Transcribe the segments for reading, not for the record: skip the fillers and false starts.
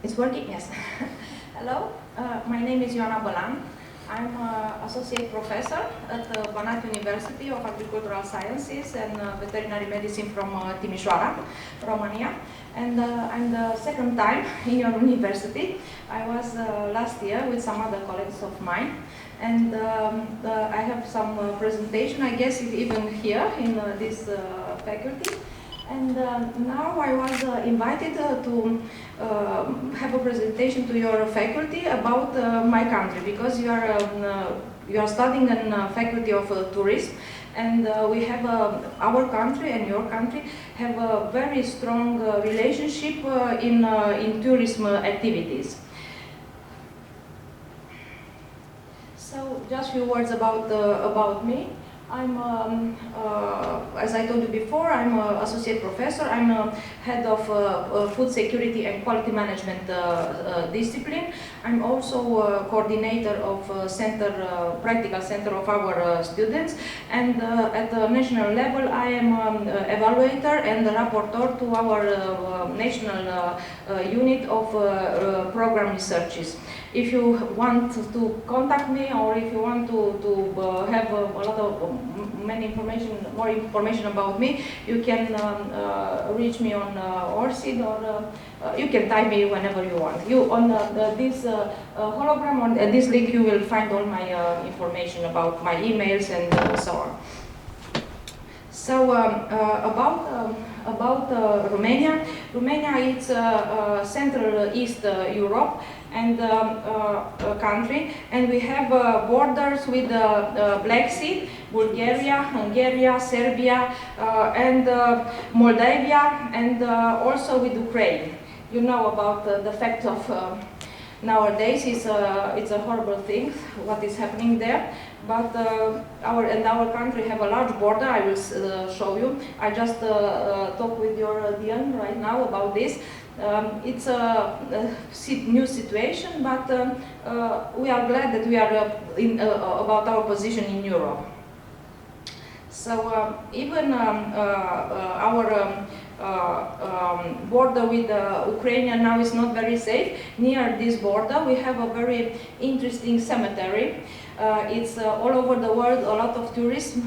It's working? Yes. Hello, my name is Ioana Bălan. I'm associate professor at the Banat University of Agricultural Sciences and Veterinary Medicine from Timișoara, Romania. And I'm the second time in your university. I was last year with some other colleagues of mine. And I have some presentation, I guess, even here in this faculty. And now I was invited to have a presentation to your faculty about my country, because you are studying in Faculty of Tourism, and we have our country and your country have a very strong relationship in tourism activities. So just a few words about me. I'm, as I told you before, I'm an associate professor. I'm head of food security and quality management discipline. I'm also coordinator of practical center of our students. And at the national level, I am evaluator and rapporteur to our national unit of program researches. If you want to contact me, or if you want to have a lot of more information about me, you can reach me on ORCID, or you can type me whenever you want. On this hologram, on this link, you will find all my information about my emails and so on. So about Romania. Romania is Central East Europe and country, and we have borders with Black Sea, Bulgaria, Hungary, Serbia, and Moldavia, and also with Ukraine. You know about the fact of nowadays it's a horrible thing what is happening there. But our country have a large border. I will show you. I just talked with your dean right now about this. It's a new situation, but we are glad that we are about our position in Europe. So even our border with Ukraine now is not very safe. Near this border, we have a very interesting cemetery. It's all over the world. A lot of tourists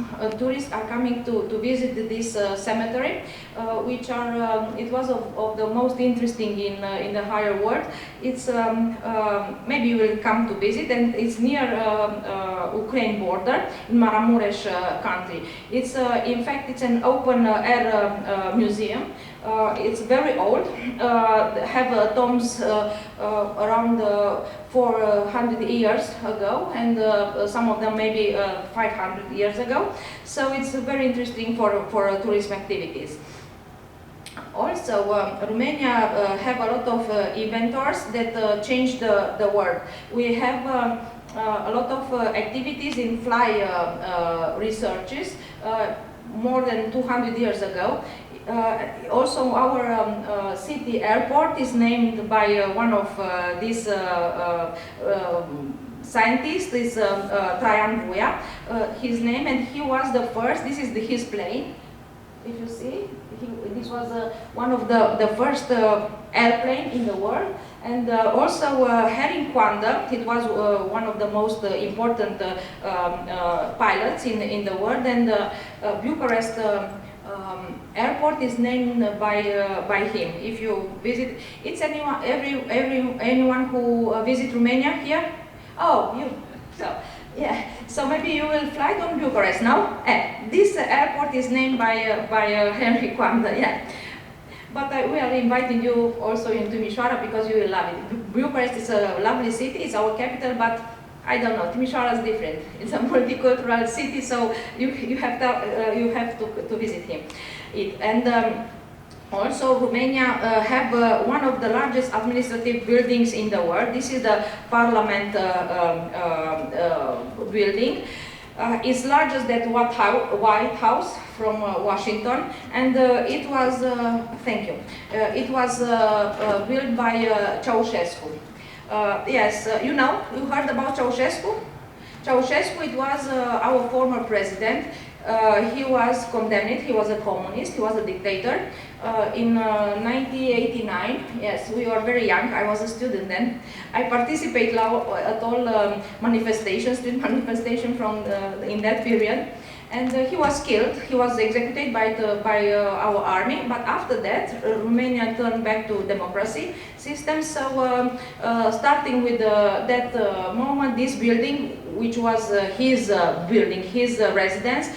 are coming to visit this cemetery, which are it was of the most interesting in the higher world. It's maybe you will come to visit, and it's near Ukraine border in Maramuresh country. It's in fact it's an open air museum. It's very old. Have tombs around 400 years ago, and some of them maybe 500 years ago. So it's very interesting for tourism activities. Also, Romania have a lot of inventors that changed the world. We have a lot of activities in fly researches more than 200 years ago. Also, our city airport is named by one of these scientists, is Traian Voia, his name, and he was the first. This is his plane. If you see, this was one of the first airplane in the world. And also Herring Quandă, it was one of the most important pilots in the world, and Bucharest airport is named by him. If you visit, it's anyone who visit Romania here. Oh, you. So yeah. So maybe you will fly on Bucharest now. This airport is named by Herring Quandă. Yeah. But we are inviting you also in Timișoara because you will love it. Bucharest is a lovely city. It's our capital, but I don't know, Timișoara is different. It's a multicultural city, so you have to visit him. And also Romania have one of the largest administrative buildings in the world. This is the Parliament building. It's larger than White House from Washington, and it was it was built by Ceausescu. Yes, you know, you heard about Ceausescu? Ceausescu, it was our former president. He was condemned, he was a communist, he was a dictator. In 1989, yes, we were very young, I was a student then. I participated at all manifestations, student manifestations from in that period. And he was killed, he was executed by our army, but after that, Romania turned back to democracy system. So starting with that moment, this building, which was his building, his residence,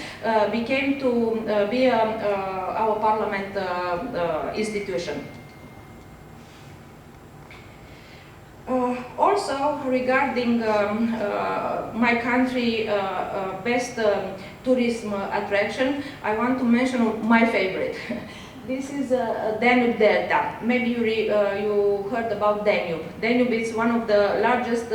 became to be our parliament institution. Also, regarding my country best tourism attraction, I want to mention my favorite. This is Danube Delta. Maybe you heard about Danube. Danube is one of the largest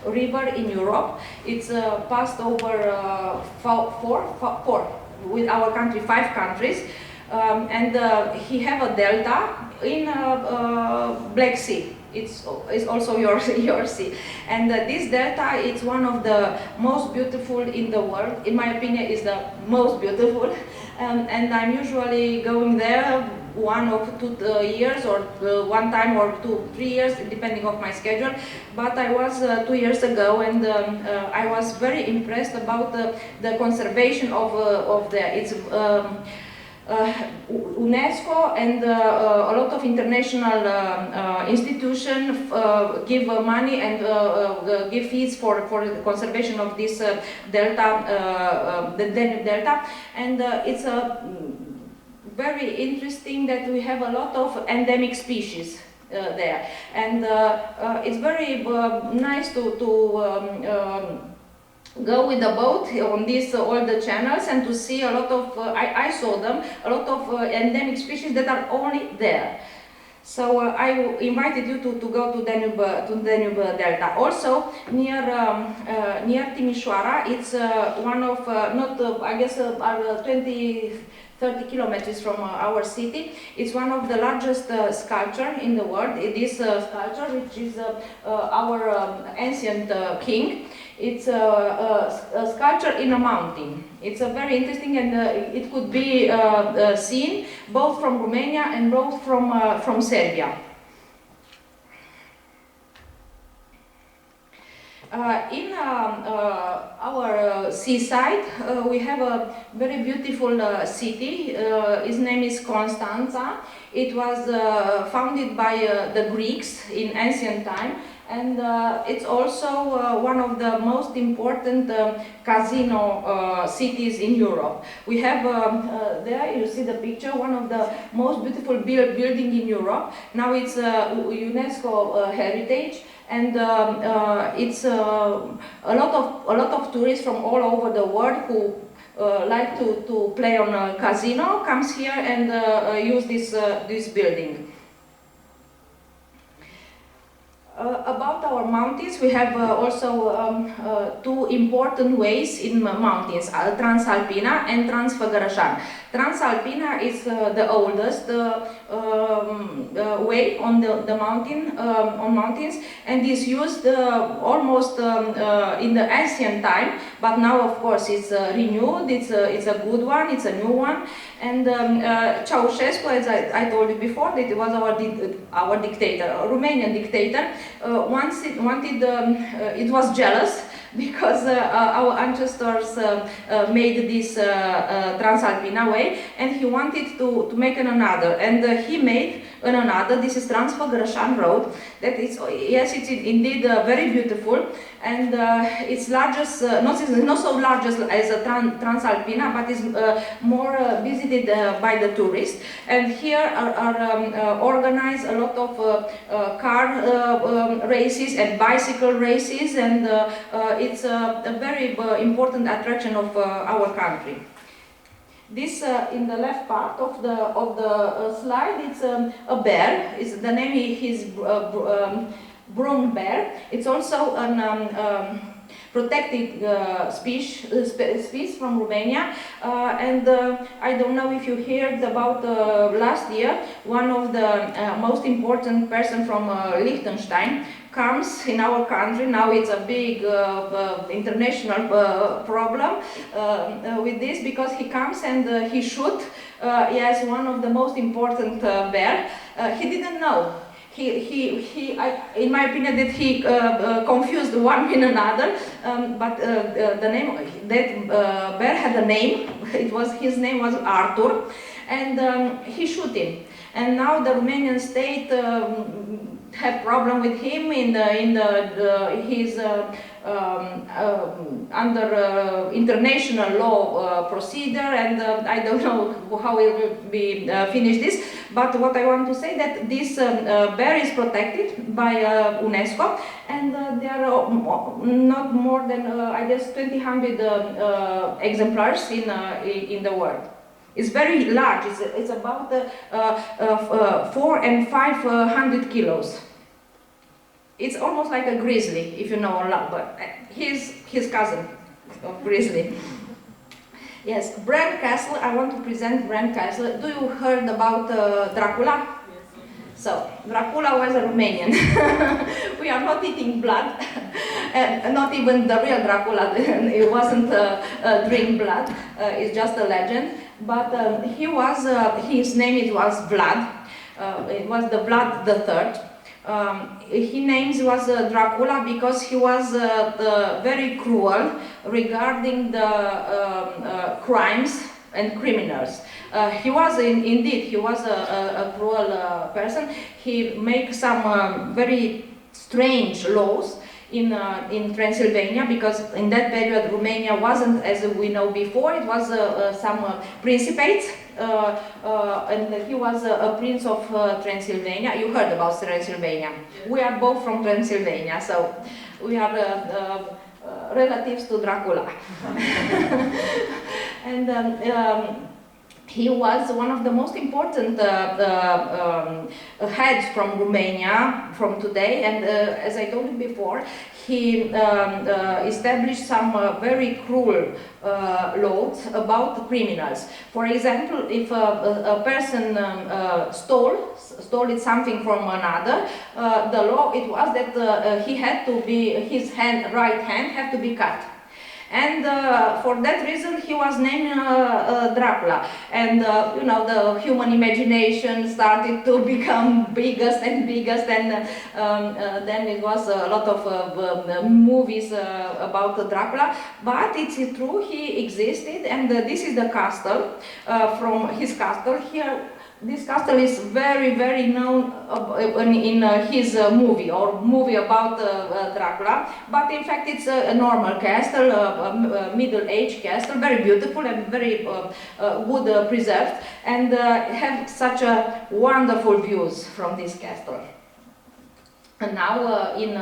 river in Europe. It's passed over four, with our country, 5 countries. And he have a delta in Black Sea. It's also your sea, and this delta is one of the most beautiful in the world. In my opinion, is the most beautiful, and I'm usually going there 1 or 2 years, or 1 time or 2-3 years, depending on my schedule. But I was 2 years ago, and I was very impressed about the conservation of its. UNESCO and a lot of international institutions give money and give fees for the conservation of this delta, the Danube Delta, and it's very interesting that we have a lot of endemic species there, and it's very nice to go with the boat on these all the channels and to see a lot of, I saw them, a lot of endemic species that are only there. So I invited you to go to Danube Delta. Also near Timișoara, it's one of, I guess, 30 kilometers from our city. It's one of the largest sculpture in the world. It is sculpture which is our ancient king. It's a sculpture in a mountain. It's a very interesting, and it could be seen both from Romania and both from Serbia. In our seaside, we have a very beautiful city. Its name is Constanța. It was founded by the Greeks in ancient time, and it's also one of the most important casino cities in Europe. We have there, you see the picture, one of the most beautiful building in Europe. Now it's UNESCO heritage. And it's a lot of tourists from all over the world who like to play on a casino comes here and use this building. About our mountains, we have also 2 important ways in mountains, Transalpina and Transfăgărășan. Transalpina is the oldest way on the mountains, and is used almost in the ancient time, but now of course it's renewed, it's a good one, it's a new one. And Ceausescu, as I told you before, that it was our dictator, a Romanian dictator, it was jealous because our ancestors made this Transalpina way, and he wanted to make another, and he made another. This is Transfăgărășan road. That is, yes, it's indeed very beautiful, and it's largest, not so large as a Transalpina, but is more visited by the tourists. And here are organized a lot of car races and bicycle races, and it's a very important attraction of our country. This in the left part of the slide, it's a bear. The name is brown bear. It's also a protected species from Romania, and I don't know if you heard about last year, one of the most important person from Liechtenstein comes in our country. Now it's a big international problem with this, because he comes and he shoots yes, one of the most important bear. He didn't know. In my opinion, that he confused one with another, but the name, that bear had a name. His name was Arthur, and he shot him. And now the Romanian state have problem with him he's under international law procedure, and I don't know how it will be finished this. But what I want to say that this bear is protected by UNESCO, and there are not more than I guess 200 exemplars in the world. It's very large. It's about 400 and 500 kilos. It's almost like a grizzly, if you know a lot, but he's his cousin of grizzly. Yes, Perrish Castle. I want to present Perrish Castle. Do you heard about Dracula? Yes. So Dracula was a Romanian. We are not eating blood, and not even the real Dracula. It wasn't drink blood. It's just a legend. But his name was Vlad. It was the Vlad the Third. His name was Dracula because he was very cruel regarding the crimes and criminals. He was indeed a cruel person. He made some very strange laws in Transylvania, because in that period Romania wasn't as we know before. It was some principates, and he was a prince of Transylvania. You heard about Transylvania. Yes. We are both from Transylvania, so we are relatives to Dracula. And he was one of the most important heads from Romania from today, and as I told you before, he established some very cruel laws about criminals. For example, if a person stole something from another, the law it was that he had to be, his right hand had to be cut. And for that reason he was named Dracula. And you know, the human imagination started to become biggest and biggest, and then it was a lot of movies about Dracula. But it's true, he existed, and this is the castle, from his castle here. This castle is very, very known in his movie about Dracula, but in fact it's a normal castle, a middle-aged castle, very beautiful and very good preserved, and have such a wonderful views from this castle. And now in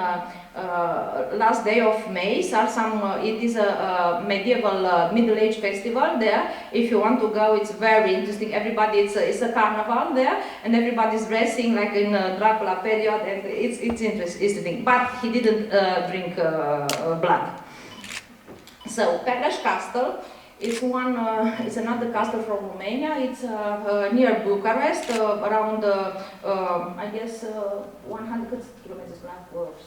last day of May, it is a medieval middle-age festival there. If you want to go, it's very interesting. Everybody, it's a carnival there, and everybody's dressing like in Dracula period, and it's interesting. But he didn't drink blood. So Perrish Castle is it's another castle from Romania. It's near Bucharest, around I guess 100 kilometers from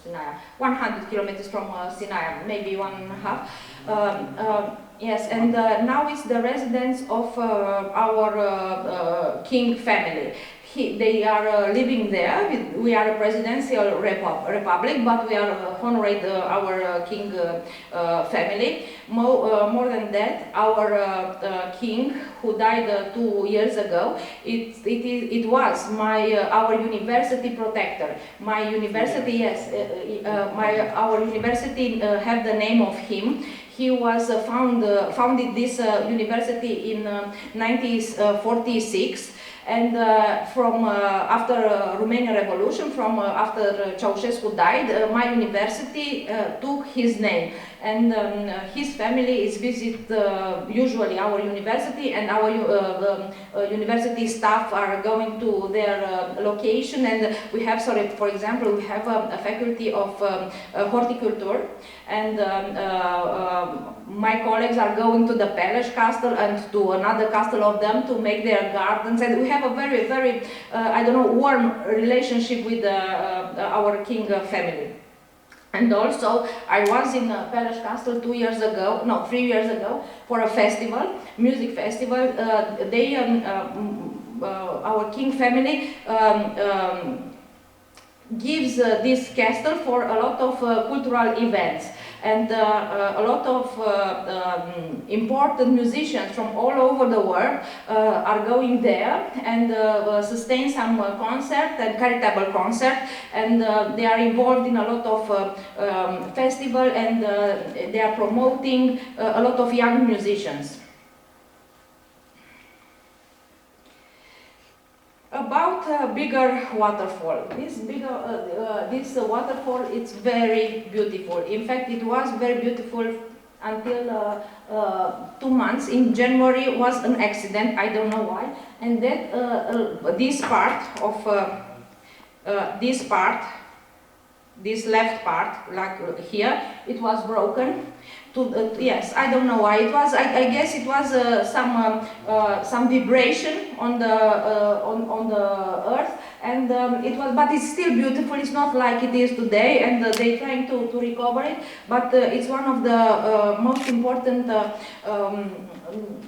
Sinaia. 100 kilometers from Sinaia, maybe 1.5. Yes, and now it's the residence of our king family. They are living there. We are a presidential republic, but we are honored our king family. More than that, our king, who died 2 years ago, it was our university protector. My university, yes, our university have the name of him. He was founded this university in 1946. And from after Romanian Revolution, after Ceausescu died, my university took his name, and his family is visit usually our university, and our university staff are going to their location, and we have, for example, we have a faculty of horticulture, and my colleagues are going to the Perrish Castle and to another castle of them to make their gardens, and we have have a very, very, I don't know, warm relationship with our king family. And also, I was in Perrish Castle 3 years ago, for a festival, music festival. Our king family gives this castle for a lot of cultural events. And a lot of important musicians from all over the world are going there and sustain some concert and charitable concert, and they are involved in a lot of festival, and they are promoting a lot of young musicians. About bigger waterfall. This waterfall is very beautiful. In fact, it was very beautiful until 2 months. In January was an accident, I don't know why, and that this left part, like here, it was broken. Yes, I don't know why it was. I guess it was some vibration on the earth, and it was. But it's still beautiful. It's not like it is today, and they're trying to recover it. But it's one of the most important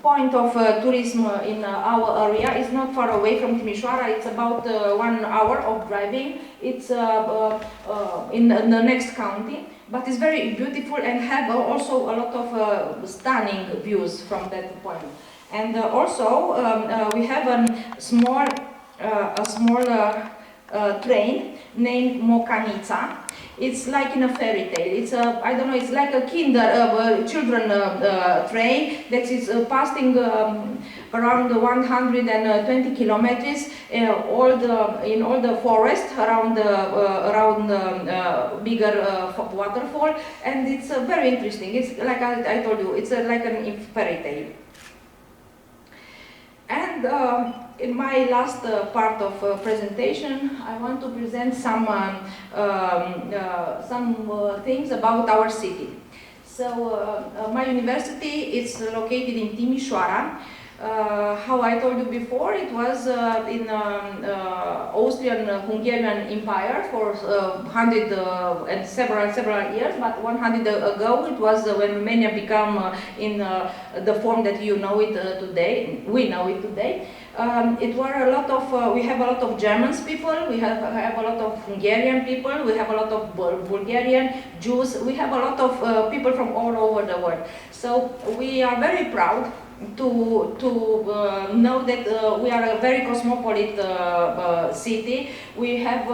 point of tourism in our area. It's not far away from Timișoara. It's about 1 hour of driving. It's in the next county. But it's very beautiful and have also a lot of stunning views from that point. And also we have a small train named Mocanica. It's like in a fairy tale. It's I don't know. It's like a children train that is passing around 120 kilometers in all the forest around bigger waterfall, and it's very interesting. It's like I told you. It's like a fairy tale. And in my last part of presentation, I want to present some things about our city. So my university is located in Timișoara. How I told you before, it was in Austrian-Hungarian Empire for 100 and several years, but 100 ago it was when Romania became in the form that you know it today. We know it today. It were a lot of. We have a lot of German people. We have a lot of Hungarian people. We have a lot of Bulgarian Jews. We have a lot of people from all over the world. So we are very proud to know that we are a very cosmopolitan city. We have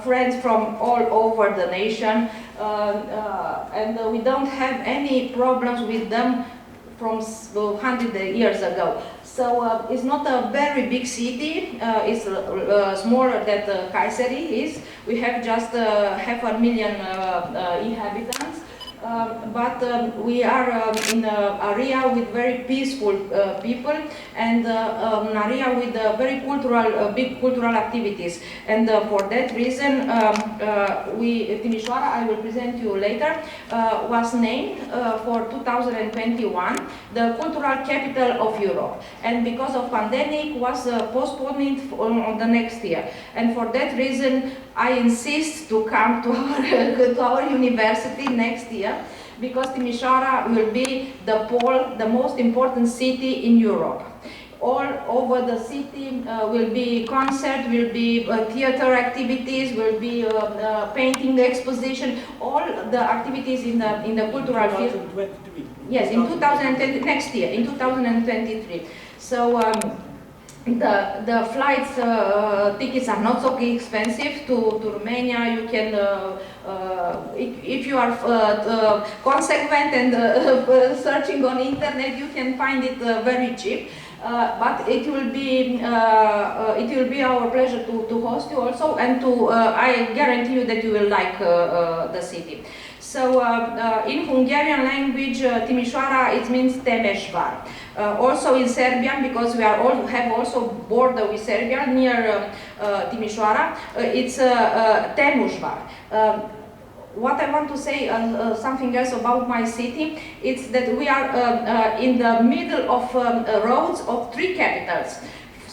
friends from all over the nation, and we don't have any problems with them from 100 years ago. So it's not a very big city. It's smaller than Kayseri is. We have just 500,000 inhabitants. But we are in an area with very peaceful people, and an area with very big cultural activities. And for that reason, Timișoara, I will present you later, was named for 2021 the cultural capital of Europe. And because of pandemic, was postponed on the next year. And for that reason, I insist to come to our university next year, because Timișoara will be the most important city in Europe. All over the city will be concert, will be theater activities, will be painting exposition, all the activities in the cultural field. 2023. Yes, in 2020, next year, in 2023. So the flights tickets are not so expensive to Romania. You can, if you are consequent and searching on internet, you can find it very cheap. But it will be our pleasure to host you also, and I guarantee you that you will like the city. So in Hungarian language, Timișoara, it means Temesvar. Also in Serbian, because we have also border with Serbia near Timișoara, it's Temușvar. What I want to say, something else about my city, it's that we are in the middle of roads of 3 capitals.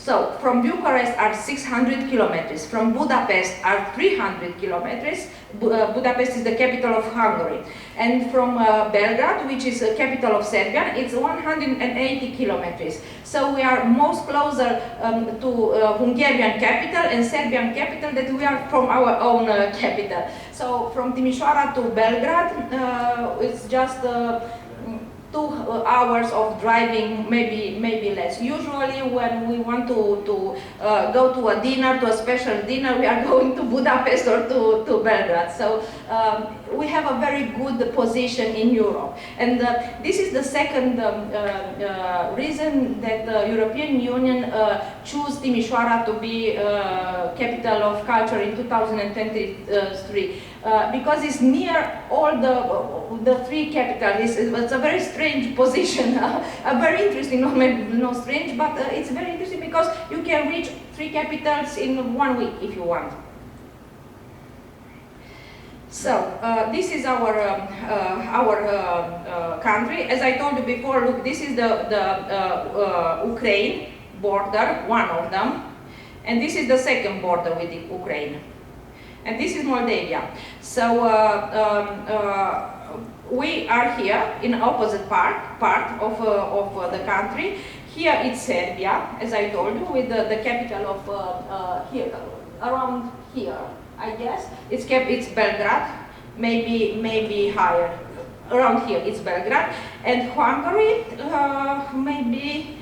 So from Bucharest are 600 kilometers, from Budapest are 300 kilometers. Budapest is the capital of Hungary. And from Belgrade, which is the capital of Serbia, it's 180 kilometers. So we are most closer to Hungarian capital and Serbian capital that we are from our own capital. So from Timișoara to Belgrade, it's just 2 hours of driving, maybe less. Usually when we want to go to a dinner, to a special dinner, we are going to Budapest or to Belgrade. So we have a very good position in Europe. And this is the second reason that the European Union chose Timișoara to be capital of culture in 2023. Because it's near all the 3 capitals. It's a very strange position, very interesting, not maybe not strange, but it's very interesting because you can reach 3 capitals in 1 week if you want. So this is our country. As I told you before, look, this is the Ukraine border, one of them, and this is the second border with the Ukraine. And this is Moldavia. So we are here in opposite part of the country. Here it's Serbia, as I told you, with the capital of here, around here, I guess. It's Belgrade, maybe higher. Around here it's Belgrade. And Hungary, maybe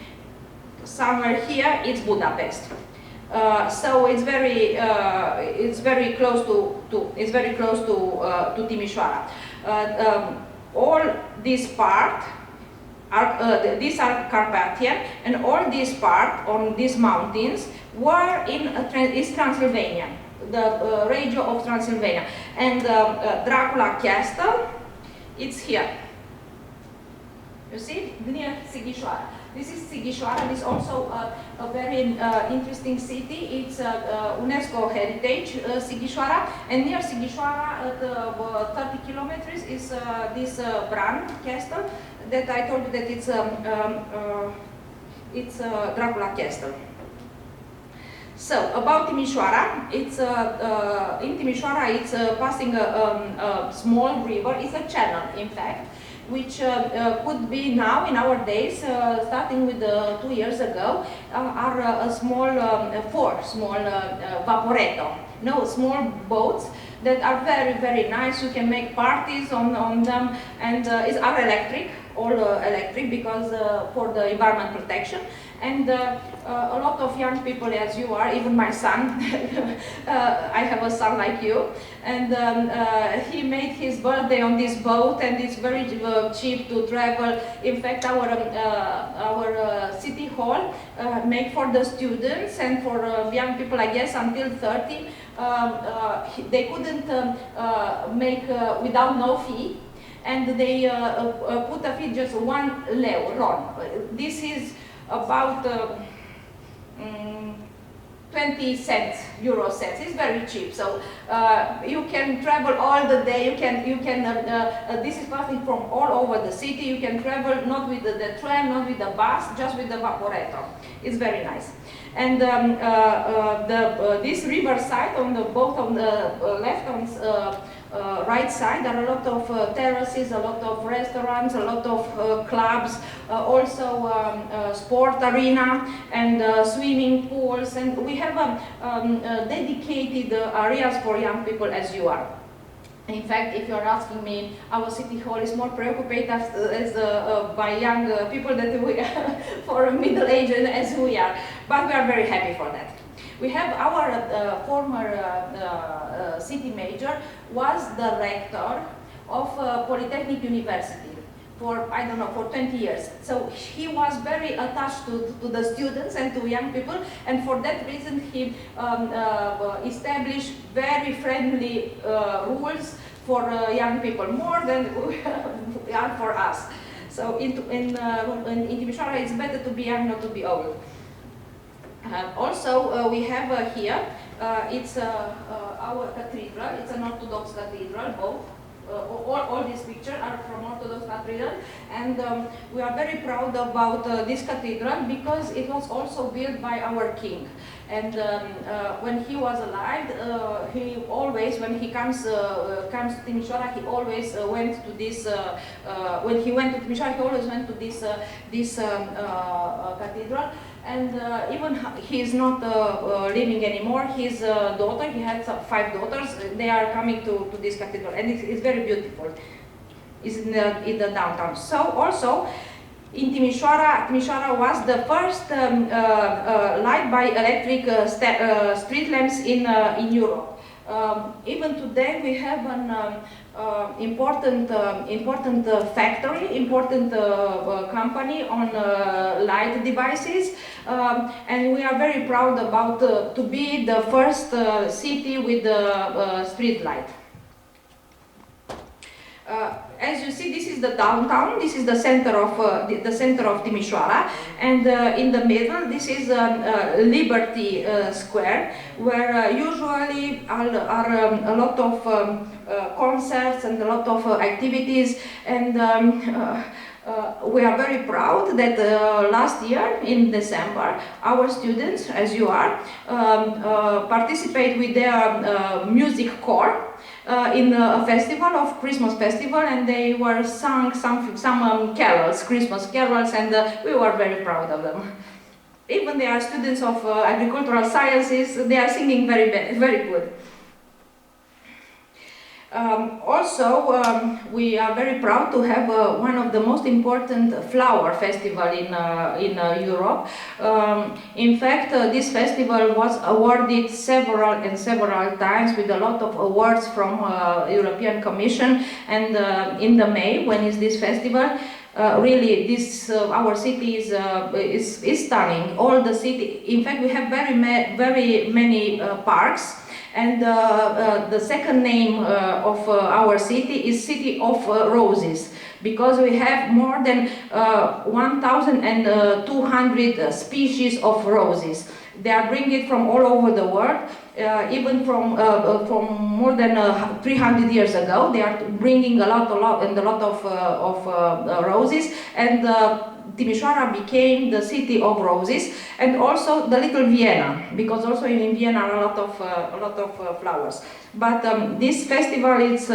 somewhere here, it's Budapest. So it's very close to Timișoara. All this part are these are Carpathian, and all this part on these mountains were is Transylvania, the region of Transylvania, and Dracula Castle. It's here. You see, near Sighișoara. This is Sighișoara. This is also a very interesting city. It's UNESCO heritage, Sighișoara. And near Sighișoara, at 30 kilometers, is this Bran Castle that I told you that it's Dracula Castle. So about Timișoara, it's in Timișoara it's passing a small river. It's a channel, in fact, which could be now in our days, starting with 2 years ago, are a small 4 small vaporetto. No, small boats that are very nice. You can make parties on them, and are electric, all electric, because for the environment protection. And a lot of young people, as you are, even my son, I have a son like you, and he made his birthday on this boat, and it's very cheap to travel. In fact, our city hall made for the students and for young people, I guess, until 30, they couldn't make without no fee, and they put a fee just 1 leu, RON. This is about 20 cents, euro cents. It's very cheap, so you can travel all the day. This is passing from all over the city. You can travel not with the tram, not with the bus, just with the vaporetto. It's very nice. And this riverside, on the both on the left and right side, there are a lot of terraces, a lot of restaurants, a lot of clubs, also sport arena and swimming pools, and we have dedicated areas for young people, as you are. In fact, if you are asking me, our city hall is more preoccupied by young people than we are for middle age as we are, but we are very happy for that. We have our former city major was the rector of Polytechnic University for, I don't know, for 20 years. So he was very attached to the students and to young people, and for that reason he established very friendly rules for young people, more than for us. So in Timișoara it's better to be young, not to be old. Also, we have here, it's our cathedral. It's an Orthodox cathedral, both. all these pictures are from Orthodox Cathedral, and we are very proud about this cathedral because it was also built by our king. And when he was alive, he always, when he comes to Timișoara, he always went to this. When he went to Timișoara, he always went to this cathedral. And even he is not living anymore. His daughter, he had 5 daughters. They are coming to this cathedral, and it's very beautiful. It's in the downtown. So also, in Timișoara was the first light by electric street lamps in Europe. Even today, we have an important factory, important company on light devices, and we are very proud about to be the first city with the street light. As you see, this is the downtown. This is the center of Timișoara, and in the middle, this is Liberty Square, where usually are a lot of concerts and a lot of activities. And we are very proud that last year in December, our students, as you are, participate with their music corps. In a festival of Christmas festival, and they were sung some carols, Christmas carols, and we were very proud of them. Even they are students of agricultural sciences, they are singing very good. Also, we are very proud to have one of the most important flower festival in Europe. In fact, this festival was awarded several times with a lot of awards from European Commission. And in the May, when is this festival? Really, this our city is stunning. All the city. In fact, we have very many parks. And the second name of our city is City of Roses, because we have more than 1,200 species of roses. They are bringing from all over the world, even from more than 300 years ago. They are bringing a lot of roses, and Timișoara became the city of roses, and also the little Vienna, because also in Vienna are a lot of flowers. But this festival is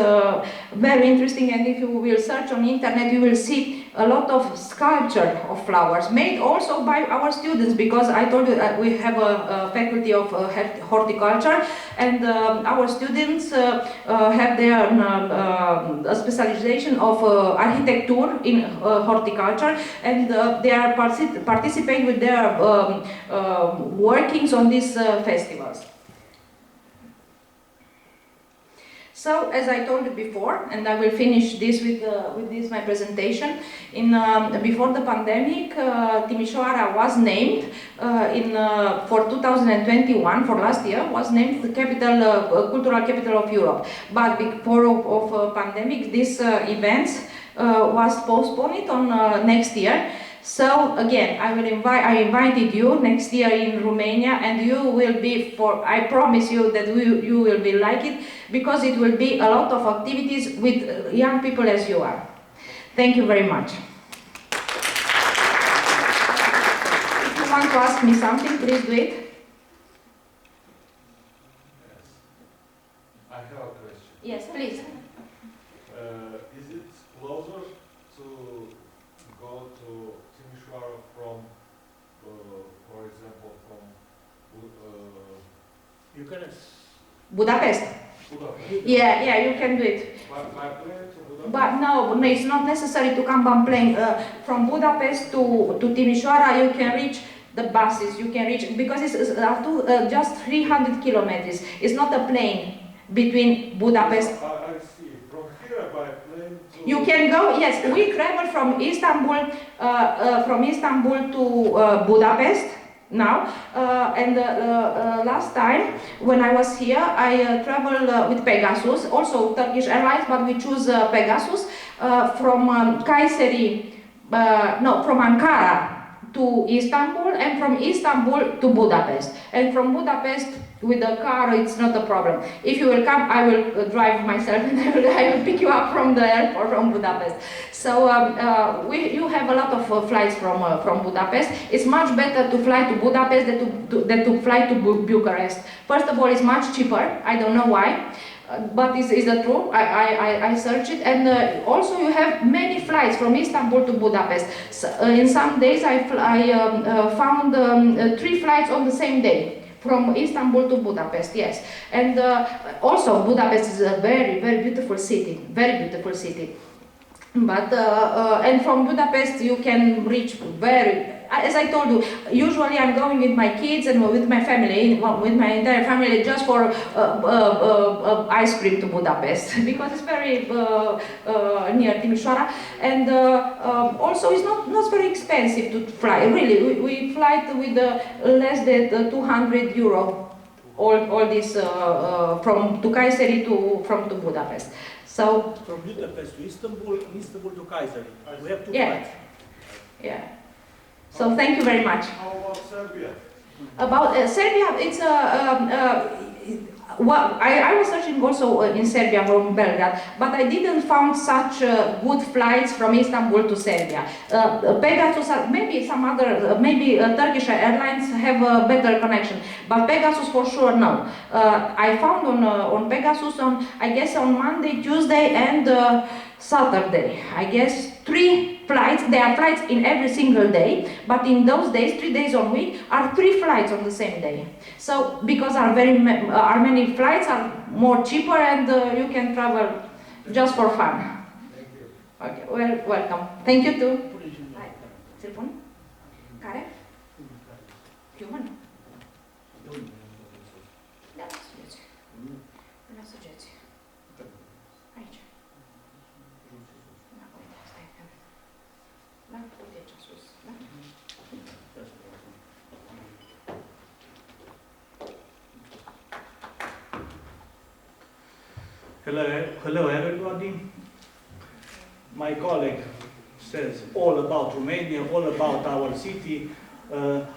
very interesting, and if you will search on internet, you will see a lot of sculpture of flowers made also by our students, because I told you that we have a faculty of horticulture, and our students have their specialization of architecture in horticulture, and they are participate with their workings on these festivals. So, as I told you before, and I will finish this with this my presentation. Before the pandemic, Timișoara was named for 2021, for last year, was named the cultural capital of Europe. But before of pandemic, this events was postponed on next year. So again, I invited you next year in Romania, and you will be I promise you that you will be like it, because it will be a lot of activities with young people as you are. Thank you very much. If you want to ask me something, please do it. Yes. I have a question. Yes, please. Is it closer to go to Timișoara from, for example, from Budapest? Budapest? Yeah, you can do it. By plane to Budapest? But no, it's not necessary to come by plane. From Budapest to Timișoara, you can reach the buses. You can reach, because it's just 300 kilometers. It's not a plane between Budapest. I see. From here by plane to... You can go. Yes, we travel from Istanbul to Budapest now. And last time when I was here, I traveled with Pegasus, also Turkish Airlines, but we choose Pegasus from from Ankara to Istanbul, and from Istanbul to Budapest, and from Budapest With the car, it's not a problem. If you will come, I will drive myself and I will pick you up from the airport from Budapest. So you have a lot of flights from Budapest. It's much better to fly to Budapest than to fly to Bucharest. First of all, it's much cheaper. I don't know why. But is the truth? I searched it, and also you have many flights from Istanbul to Budapest. So, in some days I found 3 flights on the same day from Istanbul to Budapest. Yes, and also Budapest is a very beautiful city, very beautiful city. But and from Budapest you can reach as I told you, usually I'm going with my kids and with my family, with my entire family, just for ice cream to Budapest, because it's very near Timișoara, and also it's not very expensive to fly. Really, we fly with less than 200 euro. All this from to Kayseri to Budapest. So from Budapest to Istanbul, Istanbul to Kayseri. We have 2 yeah, flights. yeah. So thank you very much. How about Serbia? About Serbia, it's well, I was searching also in Serbia from Belgrade, but I didn't find such good flights from Istanbul to Serbia. Pegasus, maybe some other, maybe Turkish Airlines have a better connection, but Pegasus for sure no. I found on Pegasus I guess on Monday, Tuesday, and Saturday. I guess 3 flights. There are flights in every single day, but in those days, 3 days on week, are 3 flights on the same day. So because are many flights are more cheaper, and you can travel just for fun. Thank you. Okay, well, welcome. Thank you too. Hai, telefon? Care? Human? Da, sugeți. Da, sugeți. Aici. Da, uite, stai. Da, uite aici sus. Da? Hello everybody. My colleague says all about Romania, all about our city,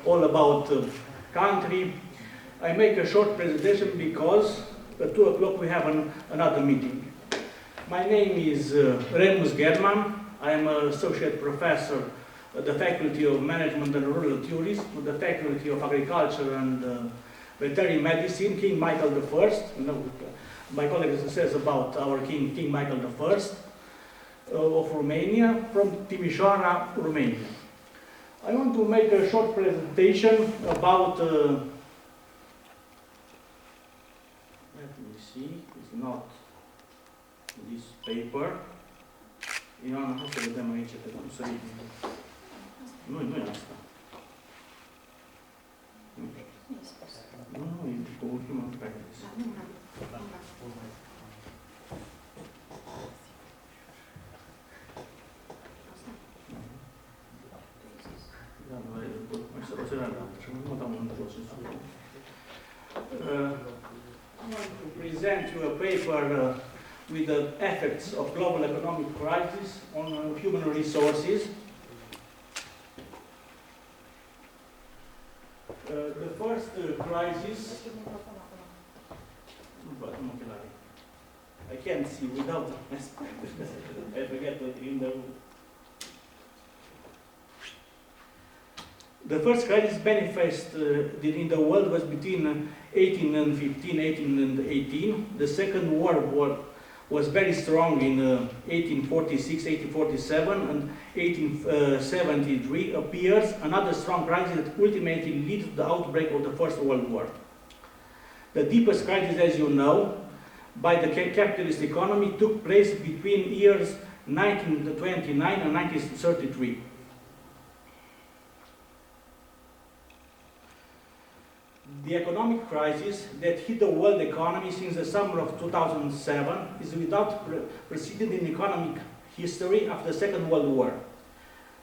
all about country. I make a short presentation because at 2 o'clock we have another meeting. My name is Remus German. I am an associate professor at the Faculty of Management and Rural Tourism, at the Faculty of Agriculture and Veterinary Medicine, King Michael I. My colleague says about our King Michael I of Romania, from Timișoara, Romania. I want to make a short presentation about, let me see, it's not this paper. Ioana, hai să vedem aici, pe cum să ridic. Nu e asta. Nu, e cu ultima practice. I want to present you a paper with the effects of global economic crisis on human resources. The first crisis, I can't see without I forget what in the room. The first crisis manifested in the world was between 1815, 1818. The Second World War was very strong in 1846, 1847, and 1873 appears another strong crisis that ultimately led to the outbreak of the First World War. The deepest crisis, as you know, by the capitalist economy took place between years 1929 and 1933. The economic crisis that hit the world economy since the summer of 2007 is without precedent in economic history after the Second World War.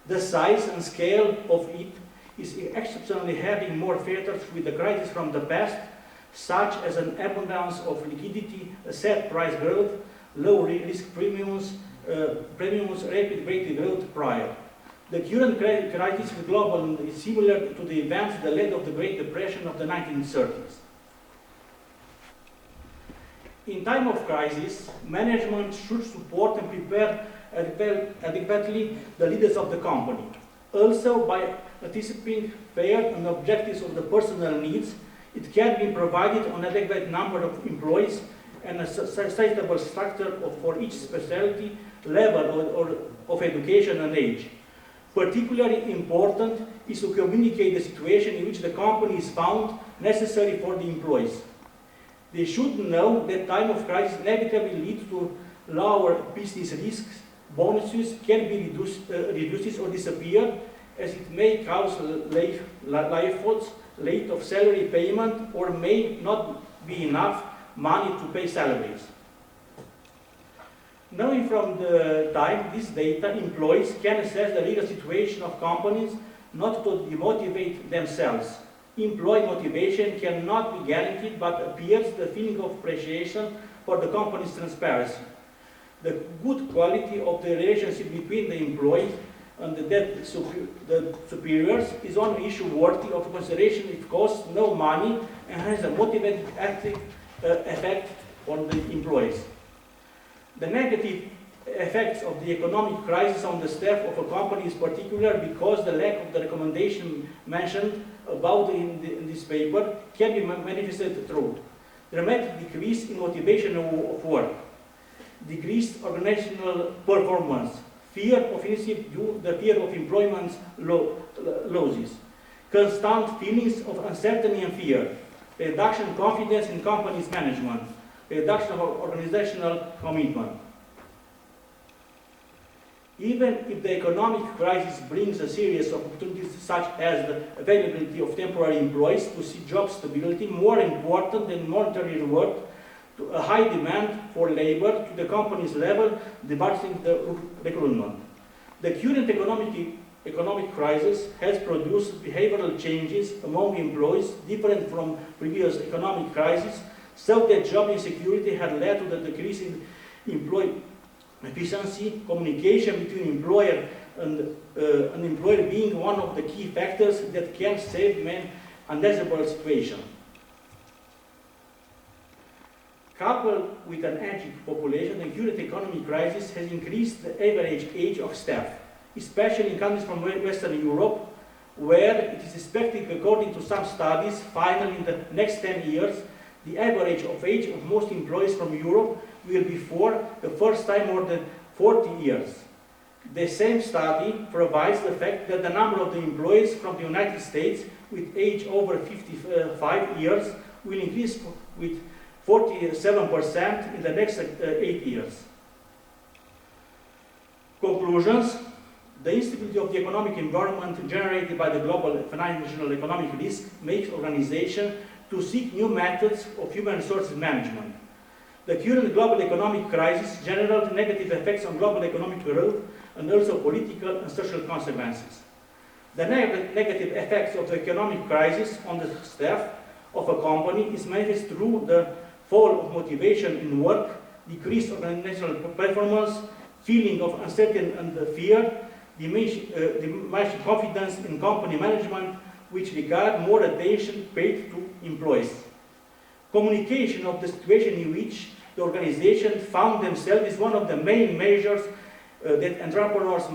The size and scale of it is exceptionally having more factors with the crisis from the past, such as an abundance of liquidity, asset price growth, low risk premiums, rapid rate growth prior. The current crisis with global is similar to the events that led to the Great Depression of the 1930s. In time of crisis, management should support and prepare adequately the leaders of the company. Also, by anticipating fair and objectives of the personnel needs, it can be provided an adequate number of employees and a sustainable structure for each specialty, level of education and age. Particularly important is to communicate the situation in which the company is found necessary for the employees. They should know that time of crisis inevitably leads to lower business risks, bonuses can be reduced or disappear, as it may cause lifeboats, late of salary payment, or may not be enough money to pay salaries. Knowing from the time this data, employees can assess the legal situation of companies, not to demotivate themselves. Employee motivation cannot be guaranteed, but appears the feeling of appreciation for the company's transparency. The good quality of the relationship between the employees and the superiors is one issue worthy of consideration. It costs no money and has a motivating active effect on the employees. The negative effects of the economic crisis on the staff of a company is particular because the lack of the recommendation mentioned about in this paper can be manifested through dramatic decrease in motivation of work, decreased organizational performance, fear of initiative due to the fear of employment losses, constant feelings of uncertainty and fear, reduction of confidence in company's management, reduction of organizational commitment. Even if the economic crisis brings a series of opportunities such as the availability of temporary employees to see job stability, more important than monetary reward, to a high demand for labor to the company's level, debating the recruitment. The current economic crisis has produced behavioral changes among employees different from previous economic crises, so that job insecurity had led to the decrease in employee efficiency, communication between employer and employer being one of the key factors that can save men undesirable situation. Coupled with an aging population, the current economic crisis has increased the average age of staff, especially in countries from Western Europe, where it is expected, according to some studies, finally in the next 10 years, the average of age of most employees from Europe will be for the first time more than 40 years. The same study provides the fact that the number of the employees from the United States with age over 55 years will increase with 47% in the next 8 years. Conclusions. The instability of the economic environment generated by the global financial economic risk makes organizations to seek new methods of human resources management. The current global economic crisis generates negative effects on global economic growth and also political and social consequences. The negative effects of the economic crisis on the staff of a company is manifest through the fall of motivation in work, decreased organizational performance, feeling of uncertainty and fear, diminished confidence in company management, which regard more attention paid to employees. Communication of the situation in which the organization found themselves is one of the main measures that entrepreneurs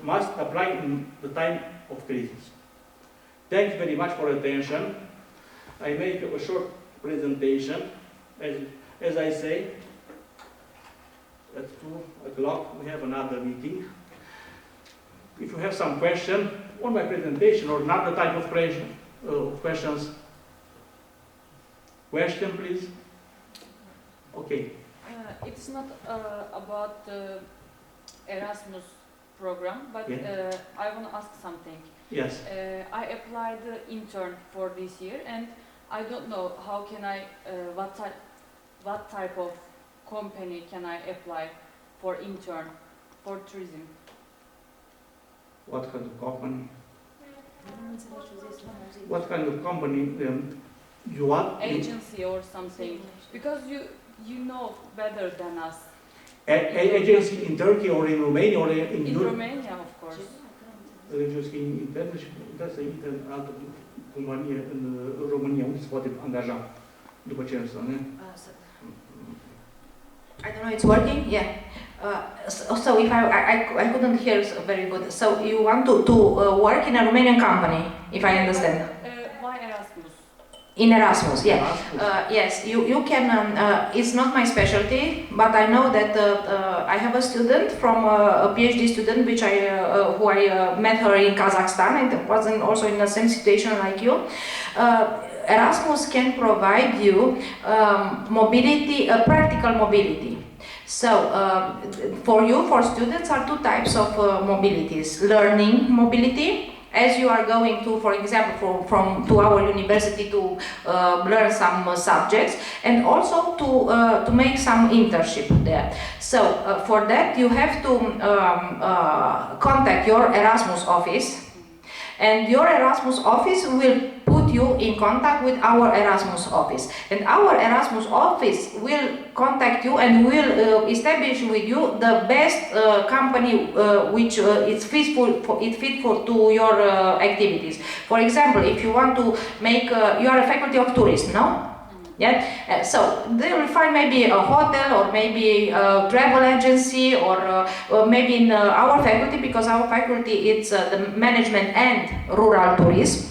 must apply in the time of crisis. Thank you very much for attention. I make a short presentation. As I say, at 2 o'clock we have another meeting. If you have some question on my presentation or another type of questions, question please. Okay. It's not about the Erasmus program, but Yeah. I want to ask something. Yes. I applied the intern for this year, and I don't know how can I, what type of company can I apply for intern for tourism? What kind of company? What kind of company you want? Agency or something, because you know better than us. Agency in Turkey or in Romania or in Europe? Romania, of course. Agency internă și puteți să intre în altă companie în România, unde se poate angaja după ce însă, nu? I don't know, it's working? Yeah. So if I couldn't hear very good. So you want to work in a Romanian company, if I understand? Why Erasmus? In Erasmus, yeah. Erasmus. Yes, you can, it's not my specialty, but I know that I have a student from a PhD student, which who I met her in Kazakhstan, and wasn't also in the same situation like you. Erasmus can provide you mobility, practical mobility. So, for students are two types of mobilities. Learning mobility, as you are going to, for example, to our university to learn some subjects, and also to make some internship there. So, for that you have to contact your Erasmus office, and your Erasmus office will put you in contact with our Erasmus office, and our Erasmus office will contact you and will establish with you the best company which is fit to your activities. For example, if you want to make, you are a faculty of tourism, no? Yeah, so they will find maybe a hotel or maybe a travel agency or maybe in our faculty, because our faculty it's the management and rural tourism.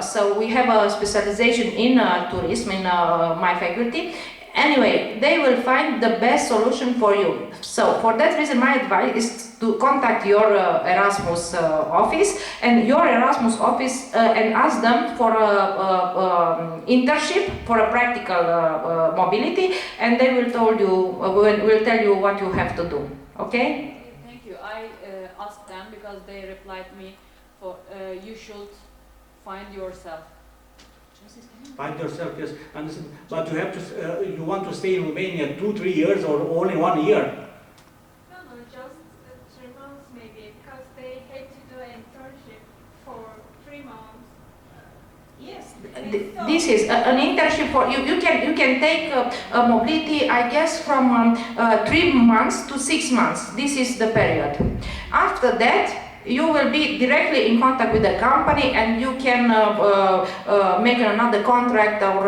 So we have a specialization in tourism in my faculty. Anyway, they will find the best solution for you. So for that reason, my advice is to contact your Erasmus office and your Erasmus office and ask them for a internship, for a practical mobility, and they will tell you what you have to do. Okay? Thank you. I asked them because they replied me for you should find yourself. Find yourself, yes. Understand. But you have to. You want to stay in Romania 2-3 years or only 1 year? No, just 3 months maybe, because they had to do an internship for 3 months. Yes, this is an internship for you. You can take a mobility, I guess, from 3 months to 6 months. This is the period. After that, you will be directly in contact with the company, and you can make another contract or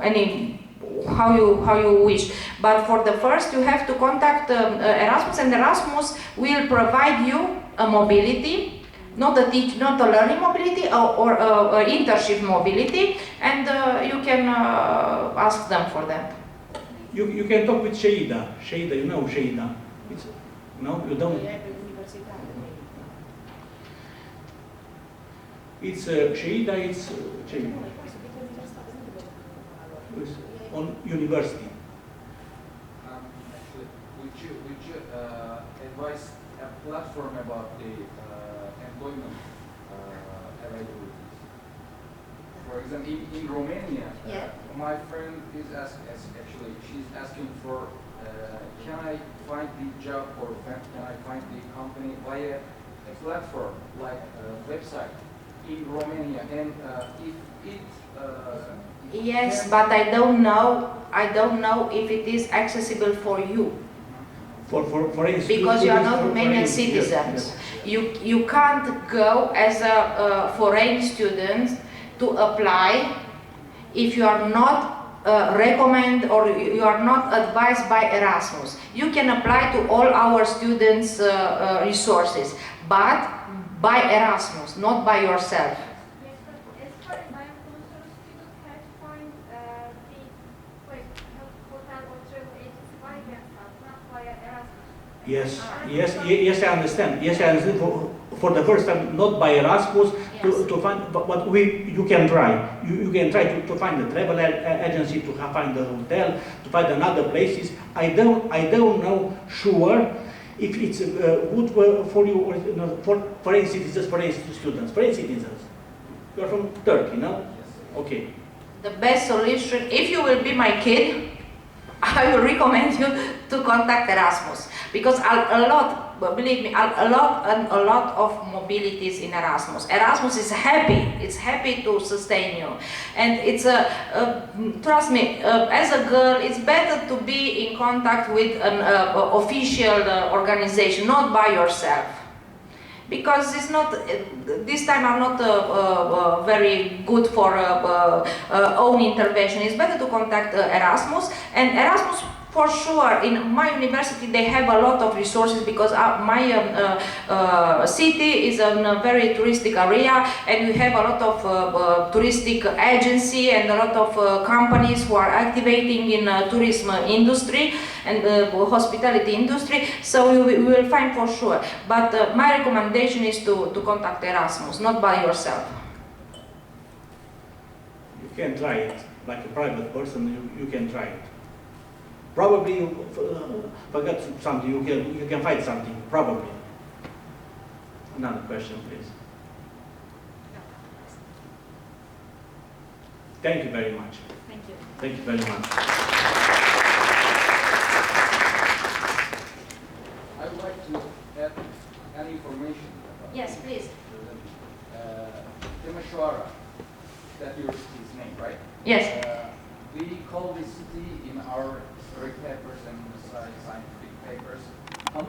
any how you wish. But for the first, you have to contact Erasmus, and Erasmus will provide you a mobility, not a learning mobility or internship mobility, and you can ask them for that. You can talk with Sheida. Sheida, you know Sheida. No, you don't. It's Sheida, it's on university. Actually, would you advise a platform about the employment availabilities? For example, in Romania, my friend is she's asking for, can I find the job or can I find the company via a platform like a website in Romania, and if it yes, but I don't know if it is accessible for you. For instance, because you are not Romanian citizens. Yes. You can't go as a foreign student to apply if you are not recommended or you are not advised by Erasmus. You can apply to all our students' resources, but by Erasmus, not by yourself. Yes, but as far as I am concerned, students have to find the hotel or travel agency by themselves, not via Erasmus. Yes, I understand. Yes, I understand. For the first time, not by Erasmus, yes. to find, but you can try. You can try to find a travel agency, to find a hotel, to find another places. I don't know sure if it's good for you or no, for foreign citizens, foreign students, foreign citizens. You are from Turkey, no? Yes. Okay. The best solution, if you will be my kid, I will recommend you to contact Erasmus, because believe me, a lot of mobilities in Erasmus. Erasmus is happy. It's happy to sustain you, and it's trust me. As a girl, it's better to be in contact with an official organization, not by yourself, because it's not. This time are not very good for own intervention. It's better to contact Erasmus, and Erasmus For sure, in my university they have a lot of resources because my city is a very touristic area, and we have a lot of touristic agency and a lot of companies who are activating in tourism industry and hospitality industry, so we will find for sure. But my recommendation is to contact Erasmus, not by yourself. You can try it, like a private person, you can try it. Probably you forgot something, you can find something, probably. Another question, please. Thank you very much. Thank you. Thank you very much. I would like to add any information about Yes, please. Timisoara, that's your city's name, right? Yes. We call this city in our historic papers and scientific papers